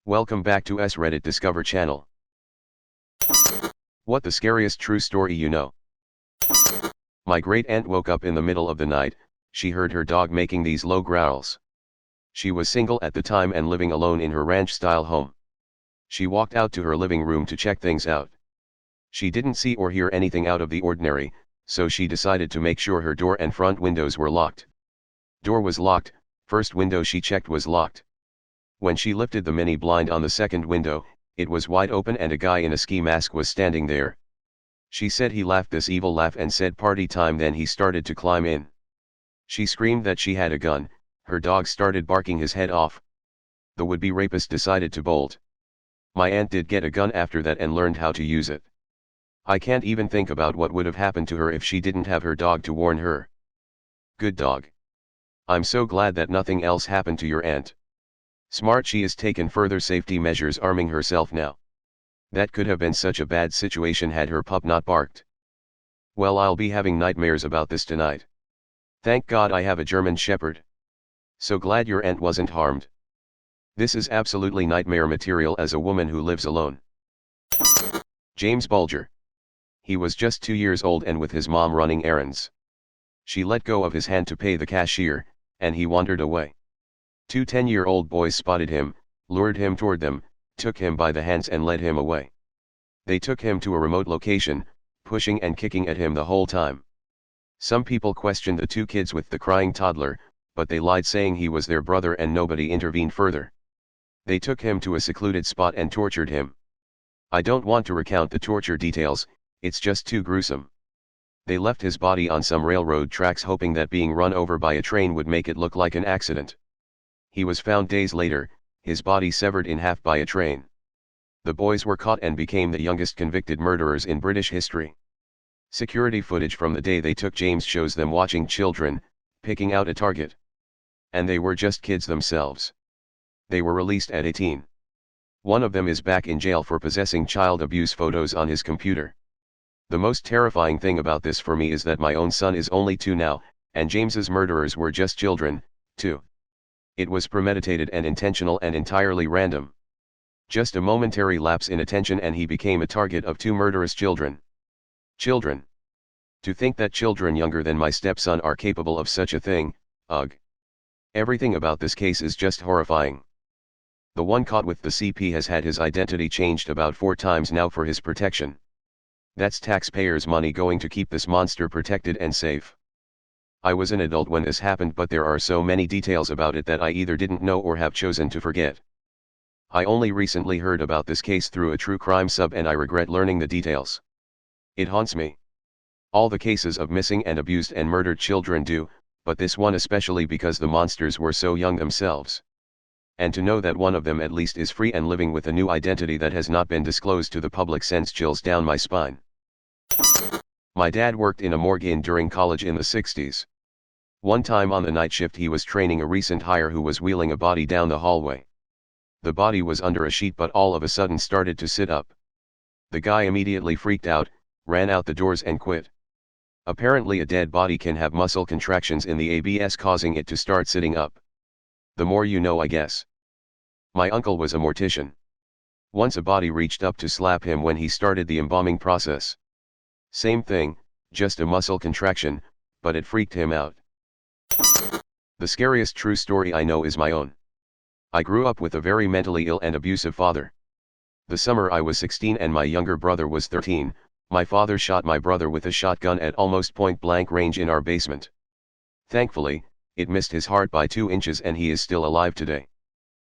Welcome back to askreddit Discover channel. What the scariest true story you know? My great aunt woke up in the middle of the night. She heard her dog making these low growls. She was single at the time and living alone in her ranch-style home. She walked out to her living room to check things out. She didn't see or hear anything out of the ordinary, so she decided to make sure her door and front windows were locked. Door was locked, first window she checked was locked. When she lifted the mini blind on the second window, it was wide open and a guy in a ski mask was standing there. She said he laughed this evil laugh and said party time, then he started to climb in. She screamed that she had a gun. Her dog started barking his head off. The would-be rapist decided to bolt. My aunt did get a gun after that and learned how to use it. I can't even think about what would have happened to her if she didn't have her dog to warn her. Good dog. I'm so glad that nothing else happened to your aunt. Smart, she has taken further safety measures, arming herself now. That could have been such a bad situation had her pup not barked. Well, I'll be having nightmares about this tonight. Thank God I have a German Shepherd. So glad your aunt wasn't harmed. This is absolutely nightmare material as a woman who lives alone. James Bulger. He was just 2 years old and with his mom running errands. She let go of his hand to pay the cashier, and he wandered away. 2 10-year-old boys spotted him, lured him toward them, took him by the hands and led him away. They took him to a remote location, pushing and kicking at him the whole time. Some people questioned the 2 kids with the crying toddler, but they lied, saying he was their brother, and nobody intervened further. They took him to a secluded spot and tortured him. I don't want to recount the torture details, it's just too gruesome. They left his body on some railroad tracks, hoping that being run over by a train would make it look like an accident. He was found days later, his body severed in half by a train. The boys were caught and became the youngest convicted murderers in British history. Security footage from the day they took James shows them watching children, picking out a target. And they were just kids themselves. They were released at 18. One of them is back in jail for possessing child abuse photos on his computer. The most terrifying thing about this for me is that my own son is only 2 now, and James's murderers were just children, too. It was premeditated and intentional and entirely random. Just a momentary lapse in attention and he became a target of 2 murderous children. Children. To think that children younger than my stepson are capable of such a thing, ugh. Everything about this case is just horrifying. The one caught with the CP has had his identity changed about 4 times now for his protection. That's taxpayers' money going to keep this monster protected and safe. I was an adult when this happened, but there are so many details about it that I either didn't know or have chosen to forget. I only recently heard about this case through a true crime sub and I regret learning the details. It haunts me. All the cases of missing and abused and murdered children do, but this one especially because the monsters were so young themselves. And to know that one of them at least is free and living with a new identity that has not been disclosed to the public sends chills down my spine. My dad worked in a morgue during college in the 60s. One time on the night shift he was training a recent hire who was wheeling a body down the hallway. The body was under a sheet but all of a sudden started to sit up. The guy immediately freaked out, ran out the doors and quit. Apparently a dead body can have muscle contractions in the ABS causing it to start sitting up. The more you know, I guess. My uncle was a mortician. Once a body reached up to slap him when he started the embalming process. Same thing, just a muscle contraction, but it freaked him out. The scariest true story I know is my own. I grew up with a very mentally ill and abusive father. The summer I was 16 and my younger brother was 13, my father shot my brother with a shotgun at almost point-blank range in our basement. Thankfully, it missed his heart by 2 inches and he is still alive today.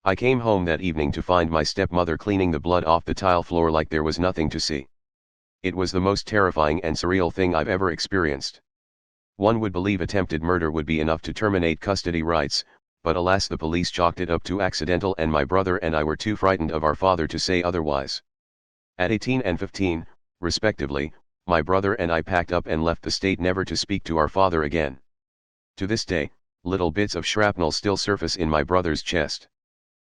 I came home that evening to find my stepmother cleaning the blood off the tile floor like there was nothing to see. It was the most terrifying and surreal thing I've ever experienced. One would believe attempted murder would be enough to terminate custody rights, but alas, the police chalked it up to accidental and my brother and I were too frightened of our father to say otherwise. At 18 and 15, respectively, my brother and I packed up and left the state, never to speak to our father again. To this day, little bits of shrapnel still surface in my brother's chest.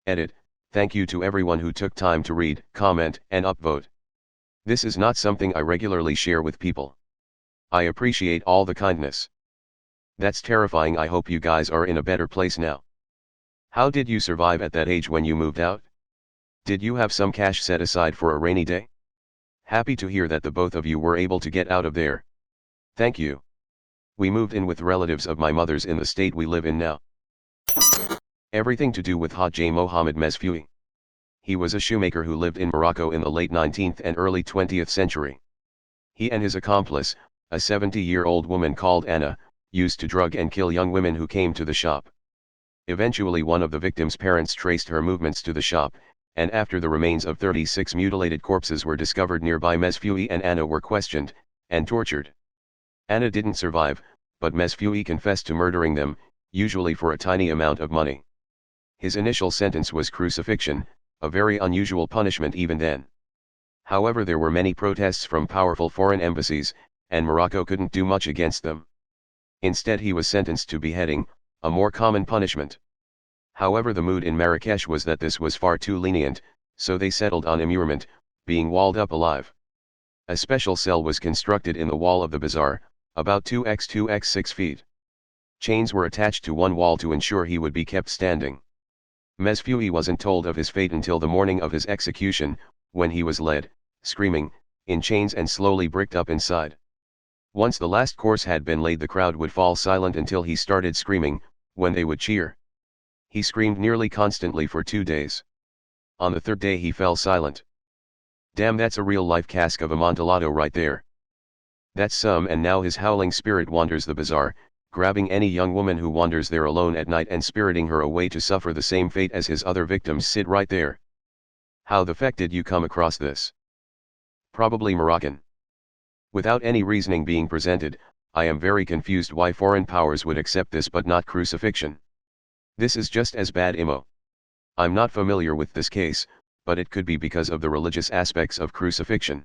Edit. Thank you to everyone who took time to read, comment, and upvote. This is not something I regularly share with people. I appreciate all the kindness. That's terrifying. I hope you guys are in a better place now. How did you survive at that age when you moved out? Did you have some cash set aside for a rainy day? Happy to hear that the both of you were able to get out of there. Thank you. We moved in with relatives of my mother's in the state we live in now. Everything to do with Hajj Mohammed Mesfui. He was a shoemaker who lived in Morocco in the late 19th and early 20th century. He and his accomplice, a 70-year-old woman called Anna, used to drug and kill young women who came to the shop. Eventually one of the victim's parents traced her movements to the shop, and after the remains of 36 mutilated corpses were discovered nearby, Mesfui and Anna were questioned and tortured. Anna didn't survive, but Mesfui confessed to murdering them, usually for a tiny amount of money. His initial sentence was crucifixion, a very unusual punishment even then. However, there were many protests from powerful foreign embassies, and Morocco couldn't do much against them. Instead he was sentenced to beheading, a more common punishment. However, the mood in Marrakesh was that this was far too lenient, so they settled on immurement, being walled up alive. A special cell was constructed in the wall of the bazaar, about 2x 2x 6 feet. Chains were attached to one wall to ensure he would be kept standing. Mesfui wasn't told of his fate until the morning of his execution, when he was led, screaming, in chains and slowly bricked up inside. Once the last course had been laid, the crowd would fall silent until he started screaming, when they would cheer. He screamed nearly constantly for 2 days. On the third day he fell silent. Damn, that's a real-life cask of Amontillado right there. That's some. And now his howling spirit wanders the bazaar, grabbing any young woman who wanders there alone at night and spiriting her away to suffer the same fate as his other victims sit right there. How the feck did you come across this? Probably Moroccan. Without any reasoning being presented, I am very confused why foreign powers would accept this but not crucifixion. This is just as bad, Imo. I'm not familiar with this case, but it could be because of the religious aspects of crucifixion.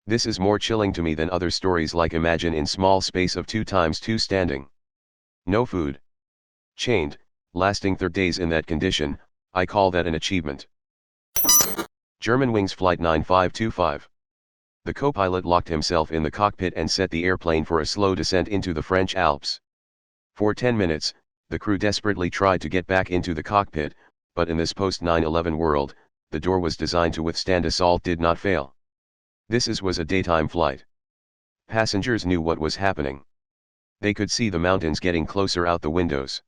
This is more chilling to me than other stories like imagine in small space of 2x2 standing. No food. Chained, lasting 3 days in that condition, I call that an achievement. Germanwings Flight 9525. The co-pilot locked himself in the cockpit and set the airplane for a slow descent into the French Alps. For 10 minutes, the crew desperately tried to get back into the cockpit, but in this post-9/11 world, the door was designed to withstand assault did not fail. This was a daytime flight. Passengers knew what was happening. They could see the mountains getting closer out the windows.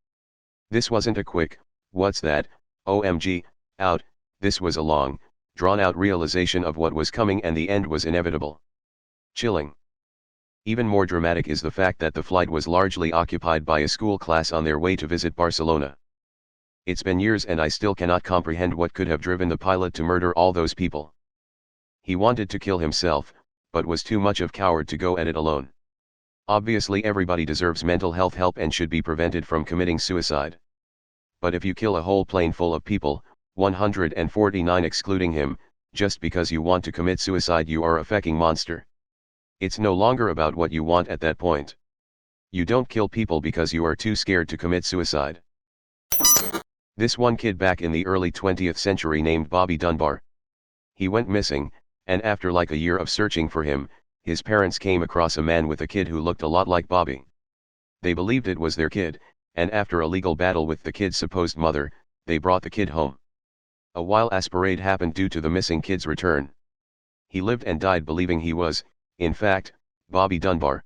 This wasn't a quick, what's that, OMG, out, this was a long, drawn-out realization of what was coming, and the end was inevitable. Chilling. Even more dramatic is the fact that the flight was largely occupied by a school class on their way to visit Barcelona. It's been years and I still cannot comprehend what could have driven the pilot to murder all those people. He wanted to kill himself, but was too much of a coward to go at it alone. Obviously everybody deserves mental health help and should be prevented from committing suicide. But if you kill a whole plane full of people, 149 excluding him, just because you want to commit suicide, you are a fucking monster. It's no longer about what you want at that point. You don't kill people because you are too scared to commit suicide. This one kid back in the early 20th century named Bobby Dunbar. He went missing, and after like a year of searching for him, his parents came across a man with a kid who looked a lot like Bobby. They believed it was their kid, and after a legal battle with the kid's supposed mother, they brought the kid home. A wild parade happened due to the missing kid's return. He lived and died believing he was, in fact, Bobby Dunbar.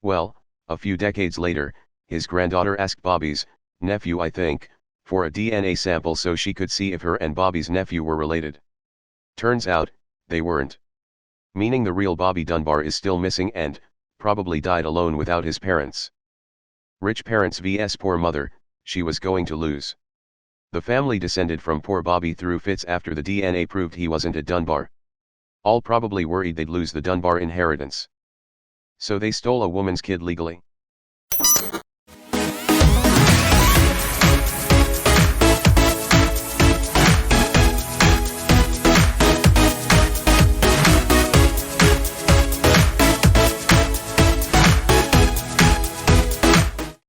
Well, a few decades later, his granddaughter asked Bobby's nephew, I think, for a DNA sample so she could see if her and Bobby's nephew were related. Turns out, they weren't. Meaning the real Bobby Dunbar is still missing and, probably died alone without his parents. Rich parents vs poor mother, she was going to lose. The family descended from poor Bobby through fits after the DNA proved he wasn't a Dunbar. All probably worried they'd lose the Dunbar inheritance. So they stole a woman's kid legally.